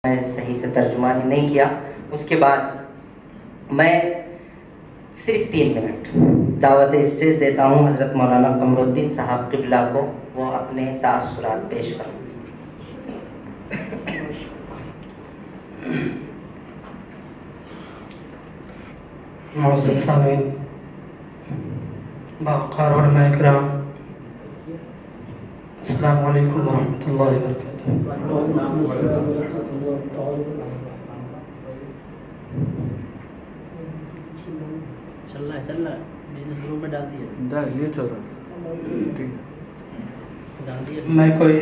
मैं सही से तर्जुमा ही नहीं किया। उसके बाद मैं सिर्फ 3 मिनट दावत स्टेज देता हूँ हज़रत मौलाना कमरुद्दीन साहब क़िबला को, वो अपने तासुरात पेश करें। मुअज़्ज़ज़ सामीन, बाक़ार उलमा इकराम, अस्सलामु अलैकुम वरहमतुल्लाहि वबरकातुहू। चल रहा है बिजनेस ग्रुप में डाल दिया चल रहा ठीक है। मैं कोई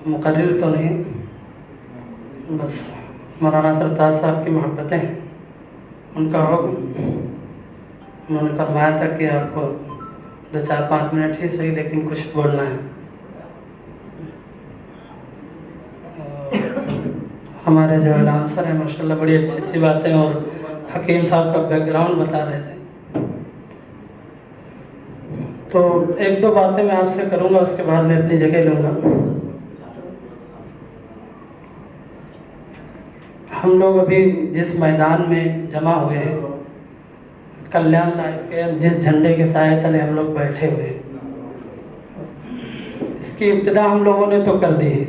मुक़र्रिर तो नहीं, बस मौलाना सरताज साहब की मोहब्बतें हैं, उनका हुक्म। उन्होंने फरमाया था कि आपको 2-4-5 मिनट ही सही लेकिन कुछ बोलना है। हमारे जो अलाउंसर हैं माशाल्लाह बड़ी अच्छी अच्छी बातें और हकीम साहब का बैकग्राउंड बता रहे थे, तो 1-2 बातें मैं आपसे करूंगा, उसके बाद मैं अपनी जगह लूँगा। हम लोग अभी जिस मैदान में जमा हुए हैं, कल्याण लाइफ के जिस झंडे के साए तले हम लोग बैठे हुए हैं, इसकी इब्तिदा हम लोगों ने तो कर दी है,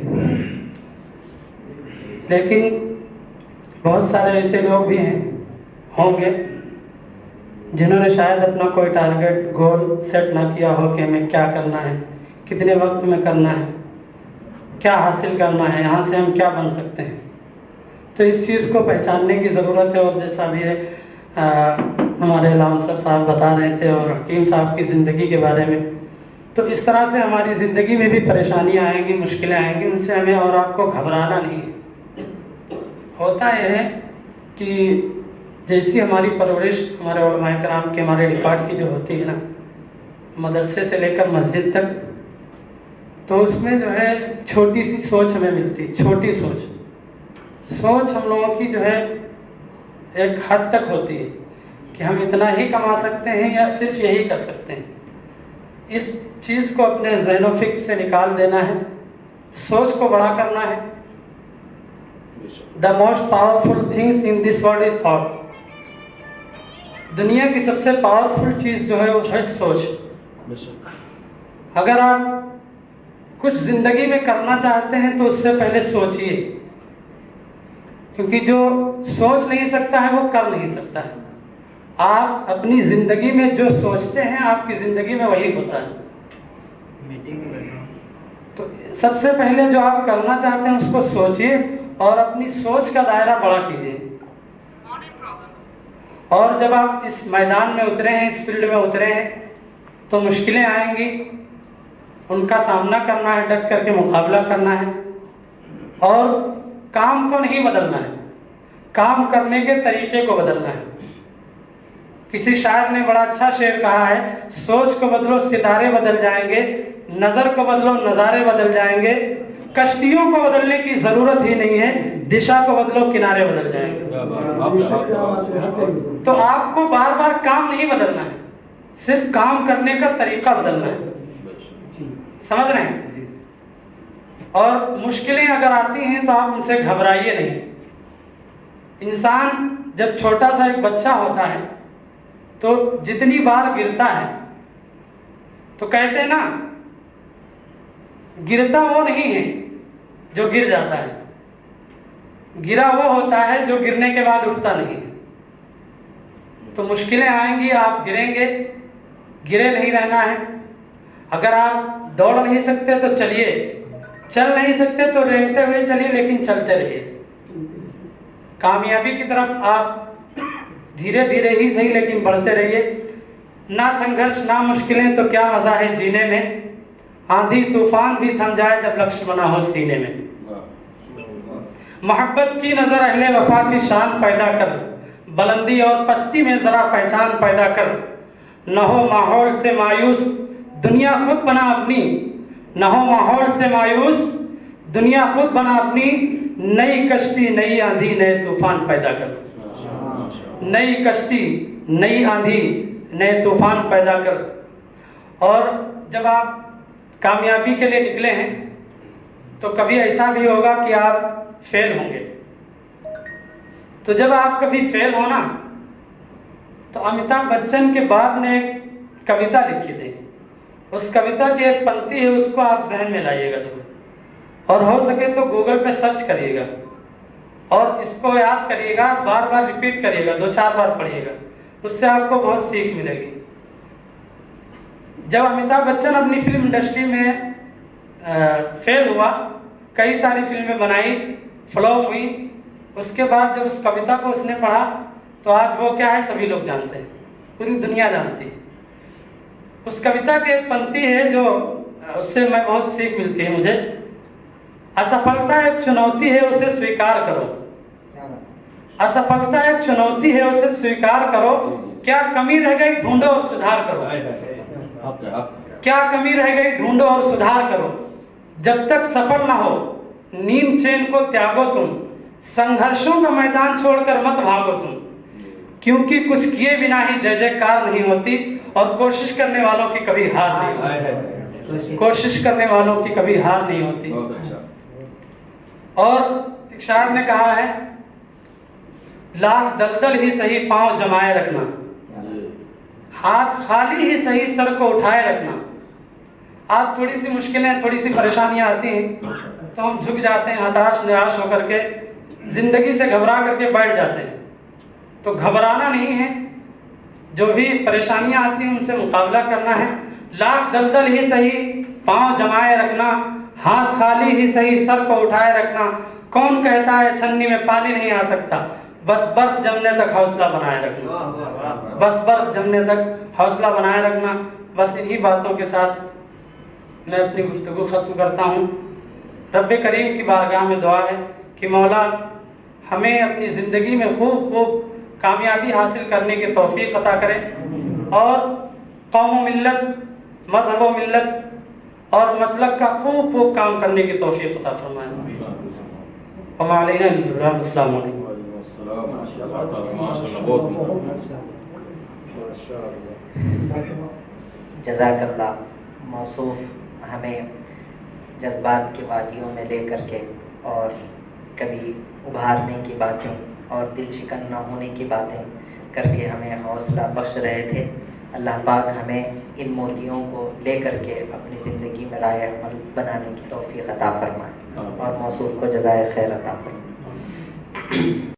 लेकिन बहुत सारे ऐसे लोग भी हैं होंगे जिन्होंने शायद अपना कोई टारगेट गोल सेट ना किया हो कि हमें क्या करना है, कितने वक्त में करना है, क्या हासिल करना है, यहाँ से हम क्या बन सकते हैं। तो इस चीज़ को पहचानने की ज़रूरत है। और जैसा भी है हमारे अलाउंसर साहब बता रहे थे और हकीम साहब की ज़िंदगी के बारे में, तो इस तरह से हमारी ज़िंदगी में भी परेशानियाँ आएंगी, मुश्किलें आएंगी, उनसे हमें और आपको घबराना नहीं है। होता यह है कि जैसी हमारी परवरिश हमारे उलमा किराम के, हमारे डिपार्ट की जो होती है ना, मदरसे से लेकर मस्जिद तक, तो उसमें जो है छोटी सी सोच हमें मिलती है। छोटी सोच हम लोगों की जो है एक हद तक होती है कि हम इतना ही कमा सकते हैं या सिर्फ यही कर सकते हैं। इस चीज़ को अपने ज़हन व फ़िक्र से निकाल देना है, सोच को बड़ा करना है। The most powerful things in this world is thought. दुनिया की सबसे पावरफुल चीज़ जो है वो है सोच। अगर आप कुछ ज़िंदगी में करना चाहते हैं तो उससे पहले सोचिए, क्योंकि जो सोच नहीं सकता है वो कर नहीं सकता है। आप अपनी ज़िंदगी में जो सोचते हैं आपकी ज़िंदगी में वही होता है। तो सबसे पहले जो आप करना चाहते हैं उसको सोचिए और अपनी सोच का दायरा बड़ा कीजिए। और जब आप इस मैदान में उतरे हैं, इस फील्ड में उतरे हैं, तो मुश्किलें आएंगी, उनका सामना करना है, डट करके मुकाबला करना है। और काम को नहीं बदलना है, काम करने के तरीके को बदलना है। किसी शायर ने बड़ा अच्छा शेर कहा है, सोच को बदलो सितारे बदल जाएंगे, नज़र को बदलो नज़ारे बदल जाएंगे, कश्तियों को बदलने की ज़रूरत ही नहीं है, दिशा को बदलो किनारे बदल जाएंगे। तो आपको बार बार काम नहीं बदलना है, सिर्फ काम करने का तरीका बदलना है। समझ रहे हैं? और मुश्किलें अगर आती हैं तो आप उनसे घबराइए नहीं। इंसान जब छोटा सा एक बच्चा होता है तो जितनी बार गिरता है, तो कहते हैं ना, गिरता वो नहीं है जो गिर जाता है, गिरा वो होता है जो गिरने के बाद उठता नहीं है। तो मुश्किलें आएंगी, आप गिरेंगे, गिरे नहीं रहना है। अगर आप दौड़ नहीं सकते तो चलिए, चल नहीं सकते तो रेंगते हुए चलिए, लेकिन चलते रहिए। कामयाबी की तरफ आप धीरे धीरे ही सही लेकिन बढ़ते रहिए। ना संघर्ष ना मुश्किलें तो क्या मजा है जीने में, आंधी तूफान भी थम जाए जब लक्ष्य बना हो सीने में। मोहब्बत की नजर अहले वफा की शान पैदा कर, बुलंदी और पस्ती में जरा पहचान पैदा कर। न हो माहौल से मायूस दुनिया खुद बना अपनी, न हो माहौल से मायूस दुनिया खुद बना अपनी। नई कश्ती नई आंधी नए तूफान पैदा कर, नई कश्ती नई आंधी नए तूफान पैदा कर। और जब आप कामयाबी के लिए निकले हैं तो कभी ऐसा भी होगा कि आप फेल होंगे, तो जब आप कभी फेल हो ना, तो अमिताभ बच्चन के बाप ने एक कविता लिखी थी, उस कविता की एक पंक्ति है, उसको आप जहन में लाइएगा जरूर, और हो सके तो गूगल पे सर्च करिएगा और इसको याद करिएगा, बार बार रिपीट करिएगा, 2-4 बार पढ़िएगा, उससे आपको बहुत सीख मिलेगी। जब अमिताभ बच्चन अपनी फिल्म इंडस्ट्री में फेल हुआ, कई सारी फिल्में बनाई, फ्लॉप हुई, उसके बाद जब उस कविता को उसने पढ़ा तो आज वो क्या है सभी लोग जानते हैं, पूरी दुनिया जानती है। उस कविता की एक पंक्ति है जो उससे मैं बहुत सीख मिलती है मुझे। असफलता एक चुनौती है, उसे स्वीकार करो। असफलता एक चुनौती है, उसे स्वीकार करो। क्या कमी रह गई ढूंढो और सुधार करो। क्या कमी रह गई ढूंढो और सुधार करो। जब तक सफल ना हो नींद चैन को त्यागो तुम, संघर्षों का मैदान छोड़कर मत भागो तुम, क्योंकि कुछ किए बिना ही जय जयकार नहीं होती, और कोशिश करने वालों की कभी हार नहीं होती। कोशिश करने वालों की कभी हार नहीं होती। और एक शायर ने कहा है, लाख दलदल ही सही पांव जमाए रखना, हाथ खाली ही सही सर को उठाए रखना। आज थोड़ी सी मुश्किलें, थोड़ी सी परेशानियां आती हैं तो हम झुक जाते हैं, हताश निराश होकर के जिंदगी से घबरा करके बैठ जाते हैं। तो घबराना नहीं है, जो भी परेशानियां आती हैं उनसे मुकाबला करना है। लाख दलदल ही सही पांव जमाए रखना, हाथ खाली ही सही सर को उठाए रखना। कौन कहता है छन्नी में पानी नहीं आ सकता, बस बर्फ जमने तक हौसला बनाए रखना। बस बर्फ जमने तक हौसला बनाए रखना। बस इन्हीं बातों के साथ मैं अपनी गुफ्तगू ख़त्म करता हूँ। रब्बे करीम की बारगाह में दुआ है कि मौला हमें अपनी ज़िंदगी में खूब कामयाबी हासिल करने की तौफीक अता करे, और कौम व मिल्लत, मज़हब व मिल्लत और मसलक का खूब काम करने की तौफीक अता फरमाए। अस्सलाम वालेकुम। जज़ाकल्लाह। मौसूफ हमें जज्बात की वादियों में ले करके और कभी उभारने की बातें और दिल शिकन न होने की बातें करके हमें हौसला बख्श रहे थे। अल्लाह पाक हमें इन मोतियों को ले करके अपनी ज़िंदगी में राय अमल बनाने की तौफीक अता फरमाए और मौसूफ को जज़ाए खैर अता फरमाए।